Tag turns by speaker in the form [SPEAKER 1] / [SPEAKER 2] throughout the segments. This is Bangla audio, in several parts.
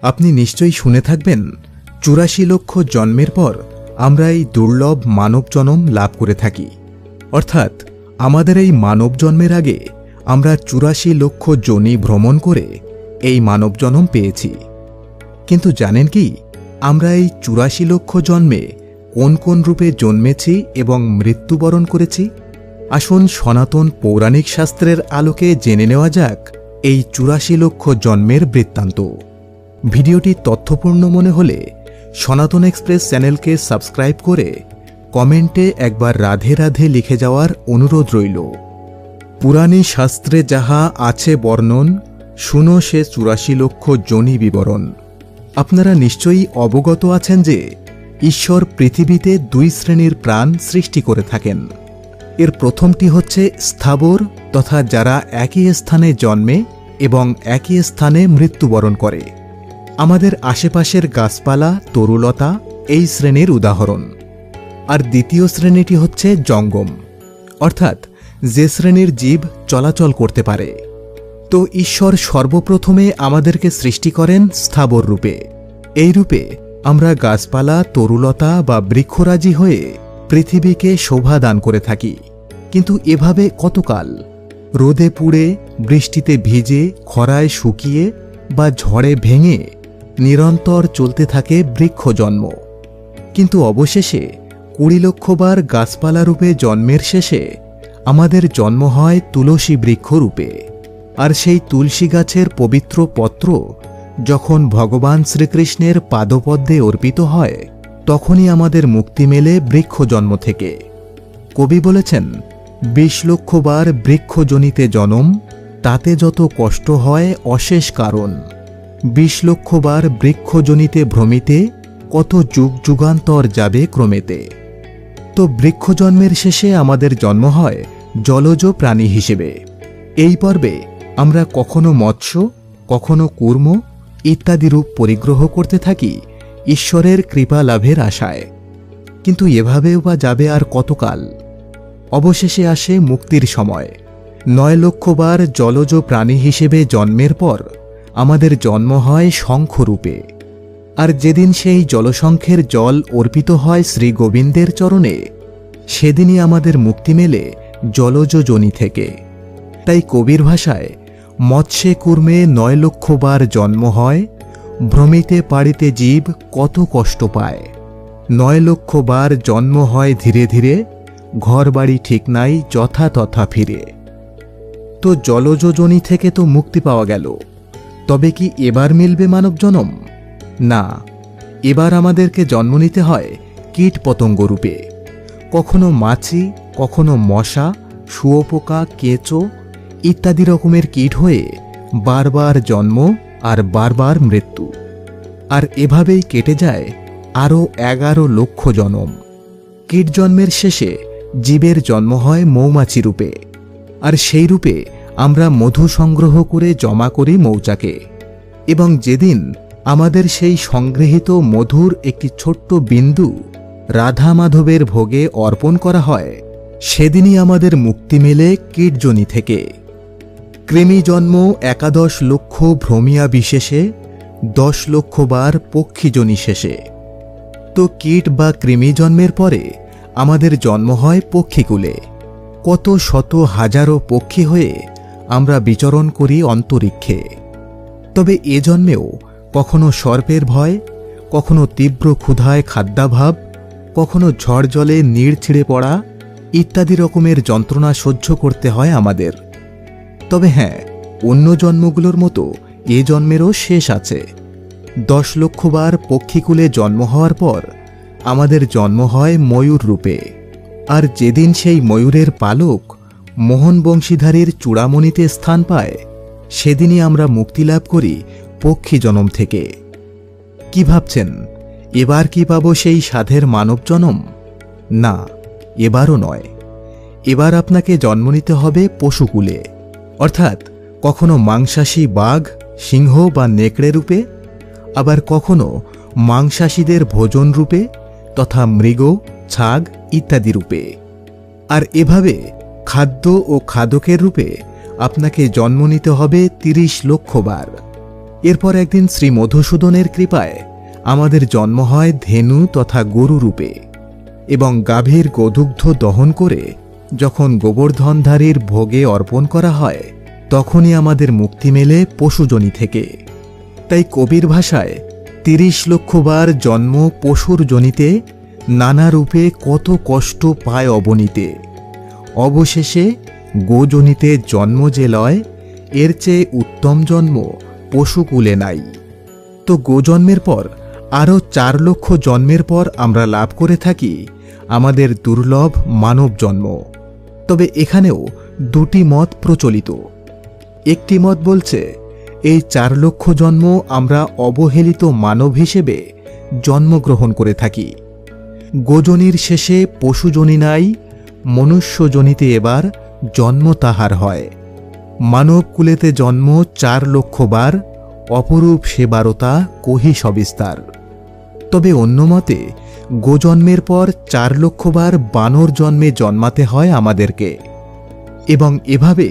[SPEAKER 1] আপনি নিশ্চয়ই শুনে থাকবেন ৮৪ লক্ষ জন্মের পর আমরা এই দুর্লভ মানব জন্ম লাভ করে থাকি। অর্থাৎ আমাদের এই মানব জন্মের আগে আমরা ৮৪ লক্ষ যোনি ভ্রমণ করে এই মানব জন্ম পেয়েছি। কিন্তু জানেন কি, আমরা এই ৮৪ লক্ষ জন্মে কোন কোন রূপে জন্মেছি এবং মৃত্যুবরণ করেছি? আসুন সনাতন পৌরাণিক শাস্ত্রের আলোকে জেনে নেওয়া যাক এই ৮৪ লক্ষ জন্মের বৃত্তান্ত। ভিডিওটি তথ্যপূর্ণ মনে হলে সনাতন এক্সপ্রেস চ্যানেলকে সাবস্ক্রাইব করে কমেন্টে একবার রাধে রাধে লিখে যাওয়ার অনুরোধ রইল। পুরাণী শাস্ত্রে যাহা আছে বর্ণন, শুনো সে ৮৪ লক্ষ যোনি বিবরণ। আপনারা নিশ্চয়ই অবগত আছেন যে ঈশ্বর পৃথিবীতে ২ শ্রেণীর প্রাণ সৃষ্টি করে থাকেন। এর প্রথমটি হচ্ছে স্থাবর, তথা যারা একই স্থানে জন্মে এবং একই স্থানে মৃত্যুবরণ করে। আমাদের আশেপাশের গাছপালা, তরুলতা এই শ্রেণীর উদাহরণ। আর দ্বিতীয় শ্রেণীটি হচ্ছে জঙ্গম, অর্থাৎ যে শ্রেণীর জীব চলাচল করতে পারে। তো ঈশ্বর সর্বপ্রথমে আমাদেরকে সৃষ্টি করেন স্থাবর রূপে। এই রূপে আমরা গাছপালা, তরুলতা বা বৃক্ষরাজি হয়ে পৃথিবীকে শোভা দান করে থাকি। কিন্তু এভাবে কতকাল? রোদে পুড়ে, বৃষ্টিতে ভিজে, খরায় শুকিয়ে বা ঝড়ে ভেঙে নিরন্তর চলতে থাকে বৃক্ষ জন্ম। কিন্তু অবশেষে ২০ লক্ষবার গাছপালা রূপে জন্মের শেষে আমাদের জন্ম হয় তুলসী বৃক্ষ রূপে। আর সেই তুলসী গাছের পবিত্র পত্র যখন ভগবান শ্রীকৃষ্ণের পাদপদ্মে অর্পিত হয়, তখনই আমাদের মুক্তি মেলে বৃক্ষ জন্ম থেকে। কবি বলেছেন, ২০ লক্ষবার বৃক্ষজনিতে জনম, তাতে যত কষ্ট হয় অশেষ কারণ। ২০ লক্ষবার বৃক্ষজনিতে ভ্রমিতে, কত যুগ যুগান্তর যাবে ক্রমেতে। তো বৃক্ষজন্মের শেষে আমাদের জন্ম হয় জলজ প্রাণী হিসেবে। এই পর্বে আমরা কখনো মৎস্য, কখনো কূর্ম ইত্যাদি রূপ পরিগ্রহ করতে থাকি ঈশ্বরের কৃপা লাভের আশায়। কিন্তু এভাবেও বা যাবে আর কতকাল? অবশেষে আসে মুক্তির সময়। ৯ লক্ষবার জলজ প্রাণী হিসেবে জন্মের পর আমাদের জন্ম হয় শঙ্খরূপে। আর যেদিন সেই জলশঙ্খের জল অর্পিত হয় শ্রী গোবিন্দের চরণে, সেদিনই আমাদের মুক্তি মেলে জলজ যোনি থেকে। তাই কবির ভাষায়, মৎস্যে কূর্মে ৯ লক্ষবার জন্ম হয়, ভ্রমিতে পাড়িতে জীব কত কষ্ট পায়। ৯ লক্ষবার জন্ম হয় ধীরে ধীরে, ঘর বাড়ি ঠিক নাই যথা তথা ফিরে। তো জলজ যোনি থেকে তো মুক্তি পাওয়া গেল, তবে কি এবার মিলবে মানব জনম? না, এবার আমাদেরকে জন্ম নিতে হয় কীট পতঙ্গ রূপে। কখনো মাছি, কখনো মশা, শুঁয়োপোকা, কেঁচো ইত্যাদি রকমের কীট হয়ে বারবার জন্ম আর বারবার মৃত্যু। আর এভাবেই কেটে যায় আরও ১১ লক্ষ জনম। কীট জন্মের শেষে জীবের জন্ম হয় মৌমাছি রূপে। আর সেই রূপে আমরা মধু সংগ্রহ করে জমা করি মৌচাকে। এবং যেদিন আমাদের সেই সংগৃহীত মধুর একটি ছোট্ট বিন্দু রাধা মাধবের ভোগে অর্পণ করা হয়, সেদিনই আমাদের মুক্তি মেলে কীটজনি থেকে। কৃমি জন্ম ১১ লক্ষ ভ্রমিয়া বিশেষে, ১০ লক্ষবার পক্ষীজনি শেষে। তো কীট বা কৃমি জন্মের পরে আমাদের জন্ম হয় পক্ষীকুলে। কত শত হাজারো পক্ষী হয়ে আমরা বিচরণ করি অন্তরিক্ষে। তবে এ জন্মেও কখনো সর্পের ভয়, কখনো তীব্র ক্ষুধায় খাদ্যাভাব, কখনো ঝড় জলে নীড় ছিঁড়ে পড়া ইত্যাদি রকমের যন্ত্রণা সহ্য করতে হয় আমাদের। তবে হ্যাঁ, অন্য জন্মগুলোর মতো এ জন্মেরও শেষ আছে। ১০ লক্ষবার পক্ষীকুলে জন্ম হওয়ার পর আমাদের জন্ম হয় ময়ূর রূপে। আর যেদিন সেই ময়ূরের পালক মোহন বংশীধারীর চূড়ামণিতে স্থান পায়, সেদিনই আমরা মুক্তি লাভ করি পক্ষী জনম থেকে। কি ভাবছেন, এবার কি পাবো সেই সাধের মানব জনম? না, এবারও নয়। এবার আপনাকে জন্ম নিতে হবে পশুকুলে, অর্থাৎ কখনো মাংসাশী বাঘ, সিংহ বা নেকড়ে রূপে, আবার কখনো মাংসাশীদের ভোজন রূপে তথা মৃগ, ছাগ ইত্যাদি রূপে। আর এভাবে খাদ্য ও খাদকের রূপে আপনাকে জন্ম নিতে হবে ৩০ লক্ষবার। এরপর একদিন শ্রী মধুসূদনের কৃপায় আমাদের জন্ম হয় ধেনু তথা গরু রূপে, এবং গাভীর গোদুগ্ধ দহন করে যখন গোবর্ধনধারীর ভোগে অর্পণ করা হয়, তখনই আমাদের মুক্তি মেলে পশুজনি থেকে। তাই কবির ভাষায় ৩০ লক্ষ বার জন্ম পশুর জনিতে, নানা রূপে কত কষ্ট পায় অবনীতে। অবশেষে গোজনিতে জন্ম যে লয়, এর চেয়ে উত্তম জন্ম পশুকুলে নাই। তো গোজন্মের পর আরও ৪ লক্ষ জন্মের পর আমরা লাভ করে থাকি আমাদের দুর্লভ মানব জন্ম। তবে এখানেও দুটি মত প্রচলিত। একটি মত বলছে এই ৪ লক্ষ জন্ম আমরা অবহেলিত মানব হিসেবে জন্মগ্রহণ করে থাকি। গোজনির শেষে পশুজনি নাই, মনুষ্যজনিতে এবার জন্ম তাহার হয়। মানবকুলেতে জন্ম ৪ লক্ষ বার, অপরূপ সেবারতা কহি সবিস্তার। তবে অন্য মতে গোজন্মের পর ৪ লক্ষ বার বানর জন্মে জন্মাতে হয় আমাদেরকে, এবং এভাবে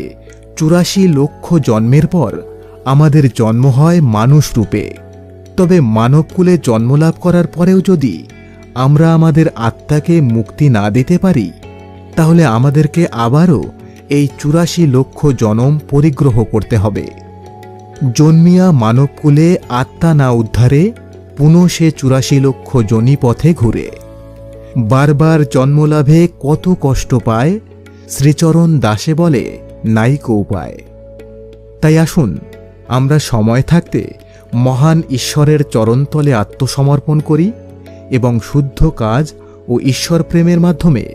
[SPEAKER 1] ৮৪ লক্ষ জন্মের পর আমাদের জন্ম হয় মানুষ রূপে। তবে মানবকুলে জন্মলাভ করার পরেও যদি আমরা আমাদের আত্মাকে মুক্তি না দিতে পারি, তাহলে আমাদেরকে আবারও এই ৮৪ লক্ষ জনম পরিগ্রহ করতে হবে। জন্মিয়া মানবকুলে আত্মা না উদ্ধারে, পুনঃ সে ৮৪ লক্ষ জনি পথে ঘুরে। বারবার জন্মলাভে কত কষ্ট পায়, শ্রীচরণ দাসে বলে নাইকো উপায়। তাই আসুন আমরা সময় থাকতে মহান ঈশ্বরের চরণতলে আত্মসমর্পণ করি এবং শুদ্ধ কাজ ও ঈশ্বর প্রেমের মাধ্যমে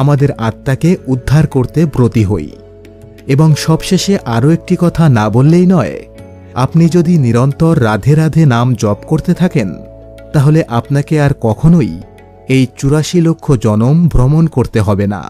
[SPEAKER 1] আমাদের আত্মাকে উদ্ধার করতে ব্রতী হই। এবং সবশেষে আরও একটি কথা না বললেই নয়, আপনি যদি নিরন্তর রাধে রাধে নাম জপ করতে থাকেন, তাহলে আপনাকে আর কখনোই এই ৮৪ লক্ষ জনম ভ্রমণ করতে হবে না।